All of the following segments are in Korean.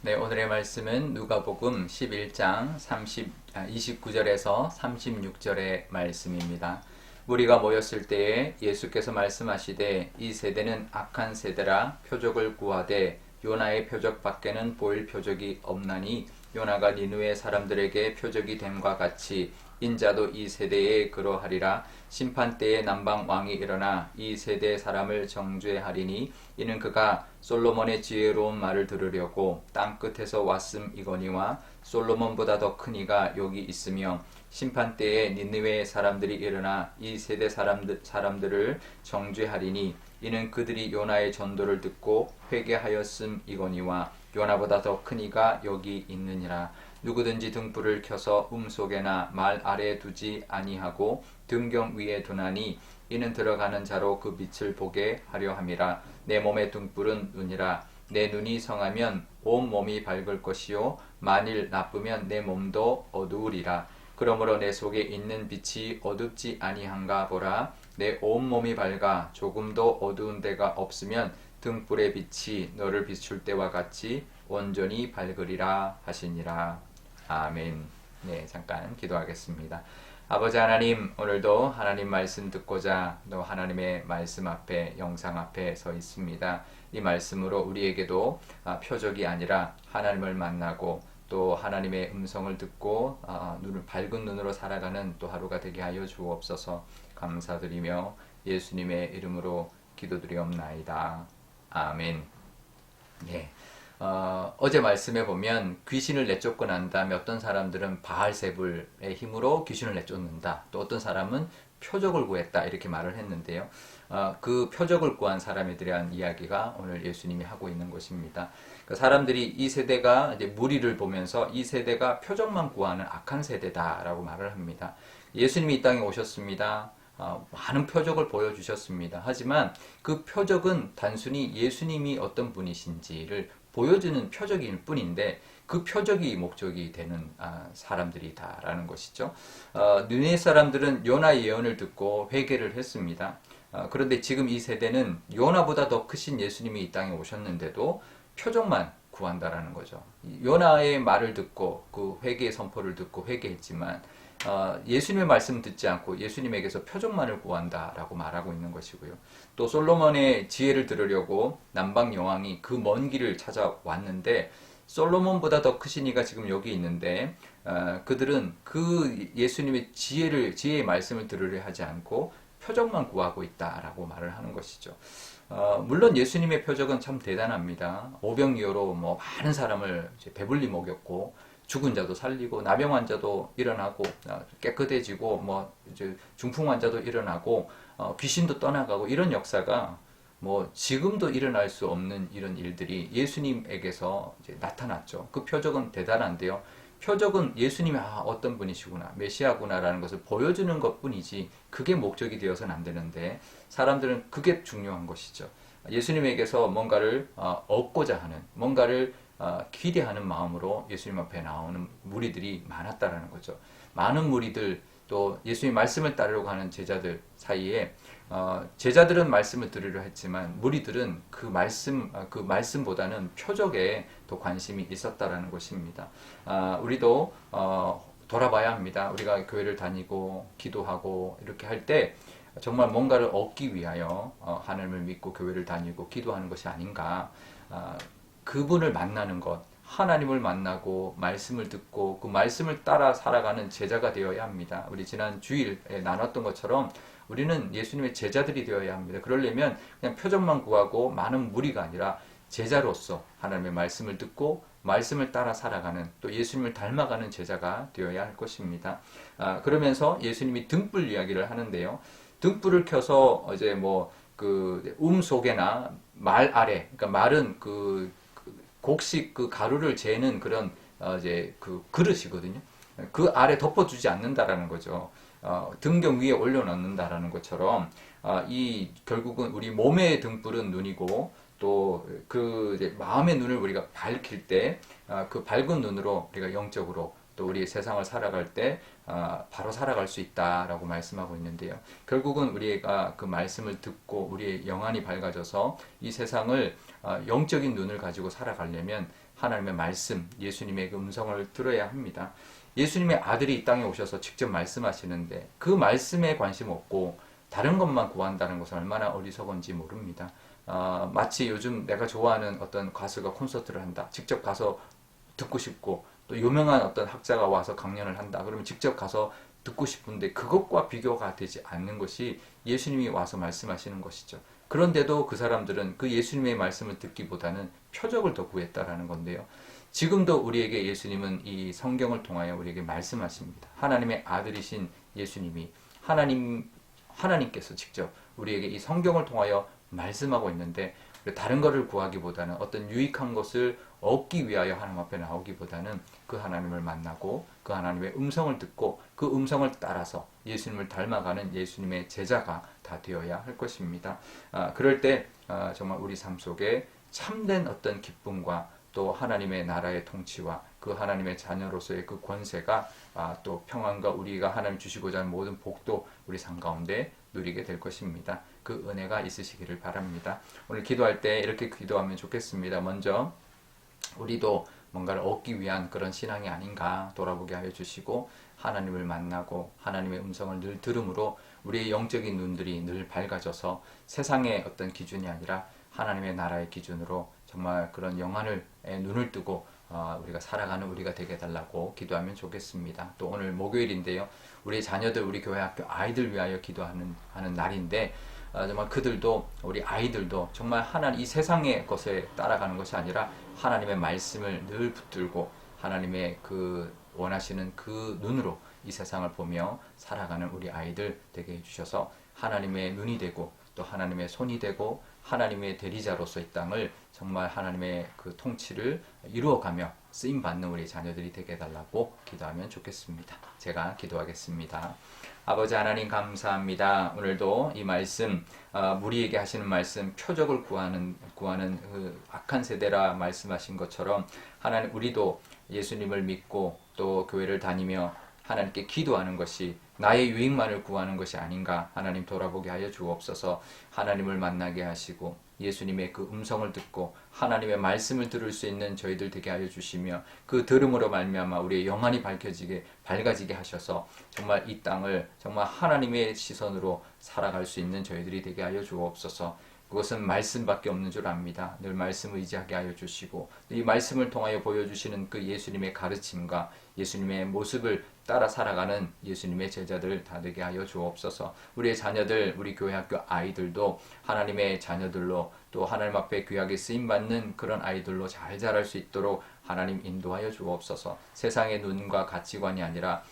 네, 오늘의 말씀은 누가복음 11장 29절에서 36절의 말씀입니다. 무리가 모였을 때에 예수께서 말씀하시되 이 세대는 악한 세대라 표적을 구하되 요나의 표적밖에는 보일 표적이 없나니 요나가 니느웨 사람들에게 표적이 됨과 같이 인자도 이 세대에 그러하리라. 심판 때에 남방 왕이 일어나 이 세대 사람을 정죄하리니 이는 그가 솔로몬의 지혜로운 말을 들으려고 땅 끝에서 왔음이거니와 솔로몬보다 더 큰 이가 여기 있으며 심판 때에 니느웨 사람들이 일어나 이 세대 사람들을 정죄하리니 이는 그들이 요나의 전도를 듣고 회개하였음이거니와 요나보다 더 큰 이가 여기 있느니라. 누구든지 등불을 켜서 속에나 말 아래에 두지 아니하고 등경 위에 두나니 이는 들어가는 자로 그 빛을 보게 하려 함이라. 내 몸의 등불은 눈이라. 내 눈이 성하면 온 몸이 밝을 것이요 만일 나쁘면 내 몸도 어두우리라. 그러므로 내 속에 있는 빛이 어둡지 아니한가 보라. 내 온 몸이 밝아 조금도 어두운 데가 없으면 등불의 빛이 너를 비출 때와 같이 온전히 밝으리라 하시니라. 아멘. 네, 잠깐 기도하겠습니다. 아버지 하나님, 오늘도 하나님 말씀 듣고자 또 하나님의 말씀 앞에, 영상 앞에 서 있습니다. 이 말씀으로 우리에게도 표적이 아니라 하나님을 만나고 또 하나님의 음성을 듣고 밝은 눈으로 살아가는 또 하루가 되게 하여 주옵소서. 감사드리며 예수님의 이름으로 기도드리옵나이다. 아멘. 예. 어제 말씀에 보면 귀신을 내쫓고 난 다음에 어떤 사람들은 바알세불의 힘으로 귀신을 내쫓는다. 또 어떤 사람은 표적을 구했다. 이렇게 말을 했는데요. 그 표적을 구한 사람에 대한 이야기가 오늘 예수님이 하고 있는 것입니다. 그 사람들이 이 세대가 이제 무리를 보면서 이 세대가 표적만 구하는 악한 세대다라고 말을 합니다. 예수님이 이 땅에 오셨습니다. 많은 표적을 보여주셨습니다. 하지만 그 표적은 단순히 예수님이 어떤 분이신지를 보여주는 표적일 뿐인데 그 표적이 목적이 되는 사람들이다라는 것이죠. 느헤 사람들은 요나 예언을 듣고 회개를 했습니다. 그런데 지금 이 세대는 요나보다 더 크신 예수님이 이 땅에 오셨는데도 표적만 구한다라는 거죠. 요나의 말을 듣고 그 회개의 선포를 듣고 회개했지만 예수님의 말씀 듣지 않고 예수님에게서 표적만을 구한다라고 말하고 있는 것이고요. 또 솔로몬의 지혜를 들으려고 남방 여왕이 그 먼 길을 찾아왔는데 솔로몬보다 더 크신 이가 지금 여기 있는데 그들은 그 예수님의 지혜의 말씀을 들으려 하지 않고 표적만 구하고 있다라고 말을 하는 것이죠. 물론 예수님의 표적은 참 대단합니다. 오병이어로 많은 사람을 배불리 먹였고 죽은 자도 살리고 나병 환자도 일어나고 깨끗해지고 이제 중풍 환자도 일어나고 귀신도 떠나가고 이런 역사가 지금도 일어날 수 없는 이런 일들이 예수님에게서 이제 나타났죠. 그 표적은 대단한데요. 표적은 예수님이 어떤 분이시구나, 메시아구나라는 것을 보여주는 것뿐이지 그게 목적이 되어서는 안 되는데 사람들은 그게 중요한 것이죠. 예수님에게서 뭔가를 얻고자 하는, 뭔가를 기대하는 마음으로 예수님 앞에 나오는 무리들이 많았다라는 거죠. 많은 무리들 또 예수님 말씀을 따르려고 하는 제자들 사이에 제자들은 말씀을 들으려 했지만 무리들은 그 말씀보다는 표적에 더 관심이 있었다라는 것입니다. 우리도 돌아봐야 합니다. 우리가 교회를 다니고 기도하고 이렇게 할 때 정말 뭔가를 얻기 위하여 하나님을 믿고 교회를 다니고 기도하는 것이 아닌가. 그분을 만나는 것, 하나님을 만나고 말씀을 듣고 그 말씀을 따라 살아가는 제자가 되어야 합니다. 우리 지난 주일에 나눴던 것처럼 우리는 예수님의 제자들이 되어야 합니다. 그러려면 그냥 표적만 구하고 많은 무리가 아니라 제자로서 하나님의 말씀을 듣고 말씀을 따라 살아가는 또 예수님을 닮아가는 제자가 되어야 할 것입니다. 그러면서 예수님이 등불 이야기를 하는데요. 등불을 켜서 이제 속에나 말 아래, 그러니까 말은 곡식 가루를 재는 그런 이제 그 그릇이거든요. 그 아래 덮어주지 않는다라는 거죠. 등경 위에 올려놓는다라는 것처럼 결국은 우리 몸의 등불은 눈이고 또 그 마음의 눈을 우리가 밝힐 때 그 밝은 눈으로 우리가 영적으로 또 또 우리 세상을 살아갈 때 바로 살아갈 수 있다라고 말씀하고 있는데요. 결국은 우리가 그 말씀을 듣고 우리의 영안이 밝아져서 이 세상을 영적인 눈을 가지고 살아가려면 하나님의 말씀, 예수님의 그 음성을 들어야 합니다. 예수님의 아들이 이 땅에 오셔서 직접 말씀하시는데 그 말씀에 관심 없고 다른 것만 구한다는 것은 얼마나 어리석은지 모릅니다. 마치 요즘 내가 좋아하는 어떤 가수가 콘서트를 한다. 직접 가서 듣고 싶고 또 유명한 어떤 학자가 와서 강연을 한다. 그러면 직접 가서 듣고 싶은데 그것과 비교가 되지 않는 것이 예수님이 와서 말씀하시는 것이죠. 그런데도 그 사람들은 그 예수님의 말씀을 듣기보다는 표적을 더 구했다라는 건데요. 지금도 우리에게 예수님은 이 성경을 통하여 우리에게 말씀하십니다. 하나님의 아들이신 예수님이 하나님께서 직접 우리에게 이 성경을 통하여 말씀하고 있는데 다른 것을 구하기보다는 어떤 유익한 것을 얻기 위하여 하나님 앞에 나오기보다는 그 하나님을 만나고 그 하나님의 음성을 듣고 그 음성을 따라서 예수님을 닮아가는 예수님의 제자가 다 되어야 할 것입니다. 그럴 때 정말 우리 삶 속에 참된 어떤 기쁨과 또 하나님의 나라의 통치와 그 하나님의 자녀로서의 그 권세가 또 평안과 우리가 하나님 주시고자 하는 모든 복도 우리 삶 가운데 누리게 될 것입니다. 그 은혜가 있으시기를 바랍니다. 오늘 기도할 때 이렇게 기도하면 좋겠습니다. 먼저 우리도 뭔가를 얻기 위한 그런 신앙이 아닌가 돌아보게 하여 주시고 하나님을 만나고 하나님의 음성을 늘 들음으로 우리의 영적인 눈들이 늘 밝아져서 세상의 어떤 기준이 아니라 하나님의 나라의 기준으로 정말 그런 영안을 눈을 뜨고 우리가 살아가는 우리가 되게 해달라고 기도하면 좋겠습니다. 또 오늘 목요일인데요. 우리 자녀들, 우리 교회 학교 아이들 위하여 기도하는 날인데 정말 그들도 우리 아이들도 정말 이 세상의 것에 따라가는 것이 아니라 하나님의 말씀을 늘 붙들고 하나님의 그 원하시는 그 눈으로 이 세상을 보며 살아가는 우리 아이들 되게 해주셔서 하나님의 눈이 되고 또 하나님의 손이 되고 하나님의 대리자로서 이 땅을 정말 하나님의 그 통치를 이루어가며 쓰임받는 우리 자녀들이 되게 해달라고 기도하면 좋겠습니다. 제가 기도하겠습니다. 아버지 하나님 감사합니다. 오늘도 이 말씀 무리에게 하시는 말씀 표적을 구하는 그 악한 세대라 말씀하신 것처럼 하나님 우리도 예수님을 믿고 또 교회를 다니며 하나님께 기도하는 것이 나의 유익만을 구하는 것이 아닌가 하나님 돌아보게 하여 주옵소서. 하나님을 만나게 하시고 예수님의 그 음성을 듣고 하나님의 말씀을 들을 수 있는 저희들 되게 하여 주시며 그 들음으로 말미암아 우리의 영안이 밝아지게 하셔서 정말 이 땅을 정말 하나님의 시선으로 살아갈 수 있는 저희들이 되게 하여 주옵소서. 그것은 말씀밖에 없는 줄 압니다. 늘 말씀을 의지하게 하여 주시고 이 말씀을 통하여 보여주시는 그 예수님의 가르침과 예수님의 모습을 따라 살아가는 예수님의 제자들 다 되게 하여 주옵소서. 우리의 자녀들, 우리 교회 학교 아이들도 하나님의 자녀들로 또 하나님 앞에 귀하게 쓰임받는 그런 아이들로 잘 자랄 수 있도록 하나님 인도하여 주옵소서. 세상의 눈과 가치관이 아니라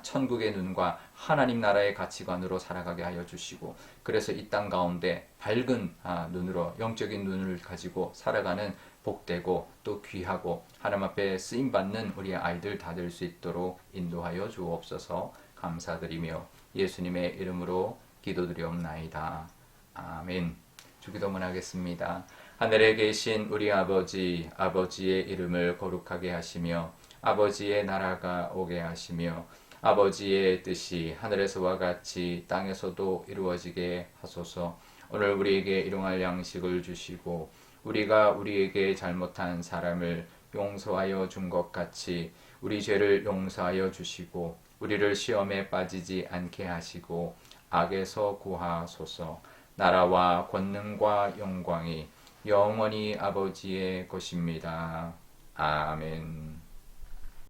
천국의 눈과 하나님 나라의 가치관으로 살아가게 하여 주시고 그래서 이 땅 가운데 밝은 눈으로 영적인 눈을 가지고 살아가는 복되고 또 귀하고 하나님 앞에 쓰임받는 우리의 아이들 다 될 수 있도록 인도하여 주옵소서. 감사드리며 예수님의 이름으로 기도드리옵나이다. 아멘. 주기도문 하겠습니다. 하늘에 계신 우리 아버지, 아버지의 이름을 거룩하게 하시며 아버지의 나라가 오게 하시며 아버지의 뜻이 하늘에서와 같이 땅에서도 이루어지게 하소서. 오늘 우리에게 일용할 양식을 주시고 우리가 우리에게 잘못한 사람을 용서하여 준 것 같이 우리 죄를 용서하여 주시고 우리를 시험에 빠지지 않게 하시고 악에서 구하소서. 나라와 권능과 영광이 영원히 아버지의 것입니다. 아멘.